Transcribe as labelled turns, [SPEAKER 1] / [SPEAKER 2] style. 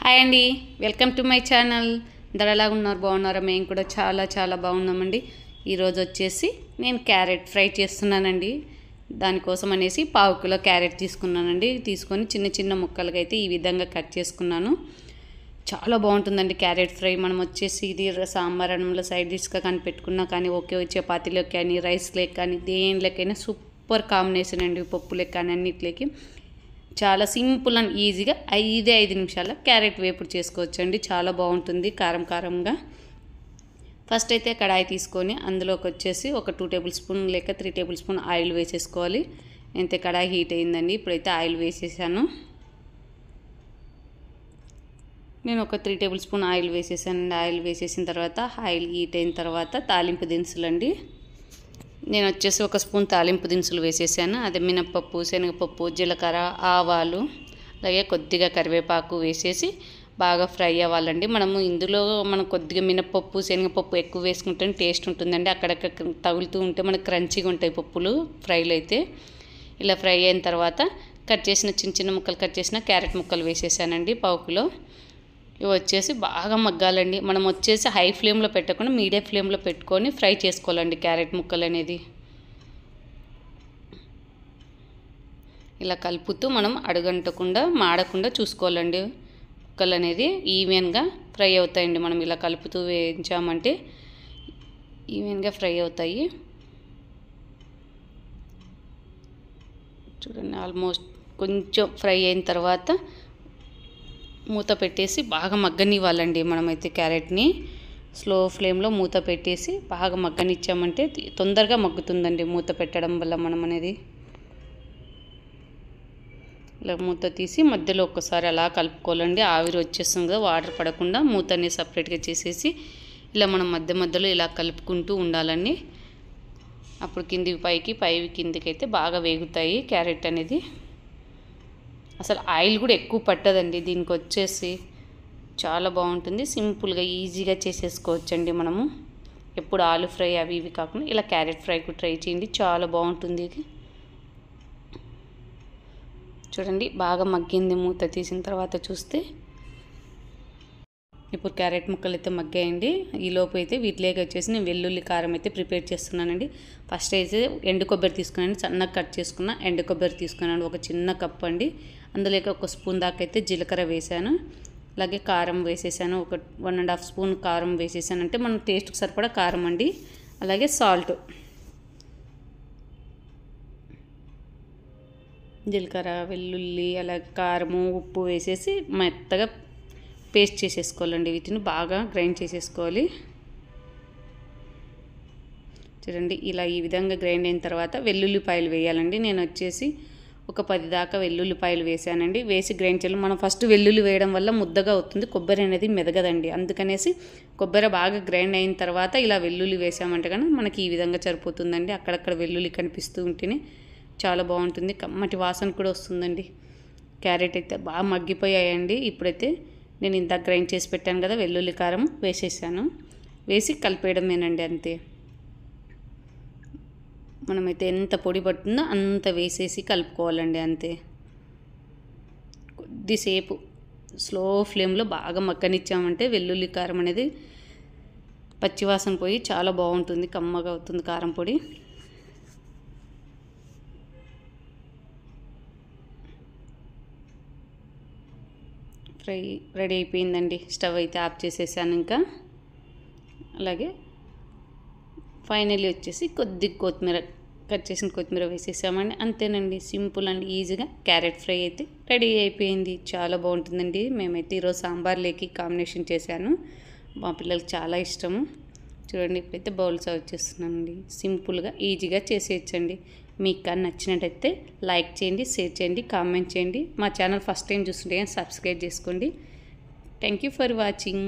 [SPEAKER 1] Hi అండి, welcome to my channel. అందరూ ఎలా ఉన్నారు? బాగున్నారా? మేము కూడా చాలా చాలా బాగున్నామండి. ఈరోజు వచ్చేసి నేను క్యారెట్ ఫ్రై చేస్తున్నానండి. దానికోసం అనేసి 1/2 కిలో క్యారెట్ తీసుకున్నానండి. తీసుకొని చిన్న చిన్న ముక్కలుగా అయితే ఈ విధంగా కట్ చేసుకున్నాను. చాలా బాగుంటుందండి క్యారెట్ ఫ్రై. మనం వచ్చేసి ఇది సాంబార్ అన్నంలో సైడ్ డిష్గా కానీ పెట్టుకున్నా కానీ ఓకే, చపాతీలోకి కానీ రైస్లోకి కానీ దేనిలోకైనా సూపర్ కాంబినేషన్ అండి. పప్పులోకి కానీ అన్నిట్లోకి చాలా సింపుల్ అండ్ ఈజీగా 5 నిమిషాల క్యారెట్ వేపుడు చేసుకోవచ్చండి. చాలా బాగుంటుంది కారం కారంగా. ఫస్ట్ అయితే కడాయి తీసుకొని అందులోకి వచ్చేసి ఒక 2 టేబుల్ స్పూన్ లేక 3 టేబుల్ స్పూన్ ఆయిల్ వేసేసుకోవాలి. అయితే కడాయి హీట్ అయిందండి. ఇప్పుడైతే ఆయిల్ వేసేసాను. నేను ఒక 3 టేబుల్ స్పూన్ ఆయిల్ వేసేసానండి. ఆయిల్ వేసేసిన తర్వాత ఆయిల్ హీట్ అయిన తర్వాత తాలింపు దినుసులు అండి. నేను వచ్చేసి 1 స్పూన్ తాలింపు దినుసులు వేసేసాను. అదే మినప్పప్పు, శనగపప్పు, జీలకర్ర, ఆవాలు, అలాగే కొద్దిగా కరివేపాకు వేసేసి బాగా ఫ్రై అవ్వాలండి. ఇందులో మనం కొద్దిగా మినప్పప్పు, శనగపప్పు ఎక్కువ వేసుకుంటే టేస్ట్ ఉంటుందండి. అక్కడక్కడ తగులుతూ ఉంటే మనకు క్రంచీగా ఉంటాయి పప్పులు ఫ్రైలు అయితే. ఇలా ఫ్రై అయిన తర్వాత చిన్న చిన్న ముక్కలు కట్ చేసిన క్యారెట్ ముక్కలు వేసేసానండి 1/2 కిలో. ఇవి వచ్చేసి బాగా మగ్గాలండి. మనం వచ్చేసి హై ఫ్లేమ్లో పెట్టకుండా మీడియం ఫ్లేమ్లో పెట్టుకొని ఫ్రై చేసుకోవాలండి క్యారెట్ ముక్కలు అనేది. ఇలా కలుపుతూ మనం అడుగంటకుండా మాడకుండా చూసుకోవాలండి. ముక్కలు అనేది ఈవెన్గా ఫ్రై అవుతాయండి. మనం ఇలా కలుపుతూ వేయించామంటే ఈవెన్గా ఫ్రై అవుతాయి. చూడండి, ఆల్మోస్ట్ కొంచెం ఫ్రై అయిన తర్వాత మూత పెట్టేసి బాగా మగ్గనివ్వాలండి. మనమైతే క్యారెట్ని స్లో ఫ్లేమ్లో మూత పెట్టేసి బాగా మగ్గనిచ్చామంటే తొందరగా మగ్గుతుందండి మూత పెట్టడం వల్ల. మనం అనేది ఇలా మూత తీసి మధ్యలో ఒక్కసారి అలా కలుపుకోవాలండి. ఆవిరి వచ్చేస్తుంది కదా, వాటర్ పడకుండా మూతని సపరేట్గా చేసేసి ఇలా మనం మధ్యలో ఇలా కలుపుకుంటూ ఉండాలండి. అప్పుడు కిందికి పైకి కిందికి అయితే బాగా వేగుతాయి క్యారెట్ అనేది. అసలు ఆయిల్ కూడా ఎక్కువ పట్టదండి దీనికి. వచ్చేసి చాలా బాగుంటుంది. సింపుల్గా ఈజీగా చేసేసుకోవచ్చండి. మనము ఎప్పుడు ఆలు ఫ్రై అవి ఇవి కాకుండా ఇలా క్యారెట్ ఫ్రై కూడా ట్రై చేయండి, చాలా బాగుంటుంది. చూడండి, బాగా మగ్గింది. మూత తీసిన తర్వాత చూస్తే ఇప్పుడు క్యారెట్ ముక్కలు అయితే మగ్గాయండి. ఈలోపు అయితే వీటిలోకి వచ్చేసి నేను వెల్లుల్లి కారం అయితే ప్రిపేర్ చేస్తున్నానండి. ఫస్ట్ అయితే ఎండు కొబ్బరి తీసుకున్నాను, సన్నగా కట్ చేసుకున్న ఎండు కొబ్బరి తీసుకున్నాను, ఒక చిన్న కప్ అండి. అందులోకి 1 స్పూన్ దాకా అయితే జీలకర్ర వేసాను. అలాగే కారం వేసేసాను, ఒక 1.5 స్పూన్ కారం వేసేసాను. అంటే మన టేస్ట్కి సరిపడా కారం అండి. అలాగే సాల్ట్, జీలకర్ర, వెల్లుల్లి, అలాగే కారము, ఉప్పు వేసేసి మెత్తగా పేస్ట్ చేసేసుకోవాలండి. వీటిని బాగా గ్రైండ్ చేసేసుకోవాలి. చూడండి, ఇలా ఈ విధంగా గ్రైండ్ అయిన తర్వాత వెల్లుల్లిపాయలు వేయాలండి. నేను వచ్చేసి ఒక 10 దాకా వెల్లుల్లిపాయలు వేసానండి. వేసి గ్రైండ్ చేయాలి. మనం ఫస్ట్ వెల్లుల్లి వేయడం వల్ల ముద్దగా అవుతుంది, కొబ్బరి అనేది మెదగదండి. అందుకనేసి కొబ్బరి బాగా గ్రైండ్ అయిన తర్వాత ఇలా వెల్లుల్లి వేసామంటే కానీ మనకి ఈ విధంగా సరిపోతుందండి. అక్కడక్కడ వెల్లుల్లి కనిపిస్తూ ఉంటేనే చాలా బాగుంటుంది. కమ్మటి వాసన కూడా వస్తుందండి. క్యారెట్ అయితే బాగా మగ్గిపోయాయండి. ఇప్పుడైతే నేను ఇందాక గ్రైండ్ చేసి పెట్టాను కదా వెల్లుల్లి కారం వేసేసాను. వేసి కలిపేయడమేనండి, అంతే. మనమైతే ఎంత పొడి పడుతుందో అంత వేసేసి కలుపుకోవాలండి, అంతే. కొద్దిసేపు స్లో ఫ్లేమ్లో బాగా మగ్గనిచ్చామంటే వెల్లుల్లి కారం అనేది పచ్చివాసన పోయి చాలా బాగుంటుంది, కమ్మగా అవుతుంది కారం పొడి. ఫ్రై రెడీ అయిపోయిందండి. స్టవ్ అయితే ఆఫ్ చేసేసాను ఇంకా. అలాగే ఫైనల్లీ వచ్చేసి కొత్తిమీర, కట్ చేసిన కొత్తిమీర వేసేసామండి. అంతేనండి, సింపుల్ అండ్ ఈజీగా క్యారెట్ ఫ్రై అయితే రెడీ అయిపోయింది. చాలా బాగుంటుందండి. మేమైతే ఈరోజు సాంబార్లోకి కాంబినేషన్ చేశాను. మా పిల్లలకి చాలా ఇష్టము. చూడండి, ఇప్పుడైతే బౌల్ సర్వ్ చేస్తున్నానండి. సింపుల్గా ఈజీగా చేసేయచ్చండి. మీకు కానీ నచ్చినట్టయితే లైక్ చేయండి, షేర్ చేయండి, కామెంట్ చేయండి. మా ఛానల్ ఫస్ట్ టైం చూస్తుంటే సబ్స్క్రైబ్ చేసుకోండి. Thank you for watching.